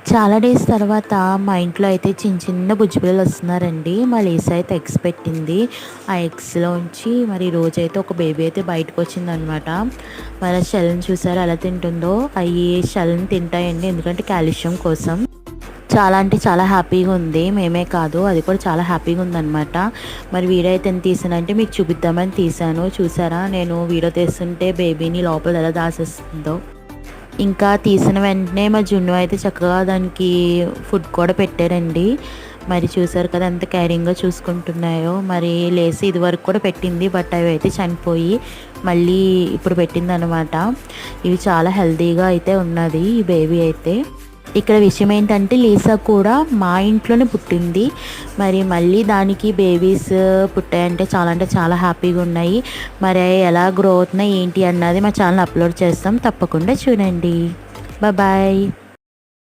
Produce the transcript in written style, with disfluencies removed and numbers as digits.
చాలా డేస్ తర్వాత మా ఇంట్లో అయితే చిన్న చిన్న బుజ్జి పిల్లలు వస్తున్నారండి. మా లీసా అయితే ఎగ్స్ పెట్టింది. ఆ ఎగ్స్‌లోంచి మరి ఈరోజైతే ఒక బేబీ అయితే బయటకొచ్చిందనమాట. మరి ఆ షెల్‌ని చూసారా ఎలా తింటుందో? అయి షెల్‌ని తింటాయండి. ఎందుకంటే కాల్షియం కోసం. చాలా అంటే చాలా హ్యాపీగా ఉంది. మేమే కాదు అది కూడా చాలా హ్యాపీగా ఉందనమాట. మరి వీడియో అయితే ఎంత తీసానంటే మీకు చూపిద్దామని తీశాను. చూసారా నేను వీడియో తీస్తుంటే బేబీని లోపల ఎలా దాచేస్తుందో. ఇంకా తీసిన వెంటనే మా జున్ను అయితే చక్కగా దానికి ఫుడ్ కూడా పెట్టారండి. మరి చూసారు కదా ఎంత కేరింగ్‌గా చూసుకుంటున్నాయో. మరి లేసి ఇదివరకు కూడా పెట్టింది. బట్ అవి అయితే చనిపోయి మళ్ళీ ఇప్పుడు పెట్టిందనమాట. ఇవి చాలా హెల్తీగా అయితే ఉన్నది ఈ బేబీ అయితే. ఇక్కడ విషయం ఏంటంటే లీసా కూడా మా ఇంట్లోనే పుట్టింది. మరి మళ్ళీ దానికి బేబీస్ పుట్టాయంటే చాలా అంటే చాలా హ్యాపీగా ఉన్నాయి. మరి అవి ఎలా గ్రో అవుతున్నాయి ఏంటి అన్నది మా ఛానల్ అప్లోడ్ చేస్తాం. తప్పకుండా చూడండి. బాయ్.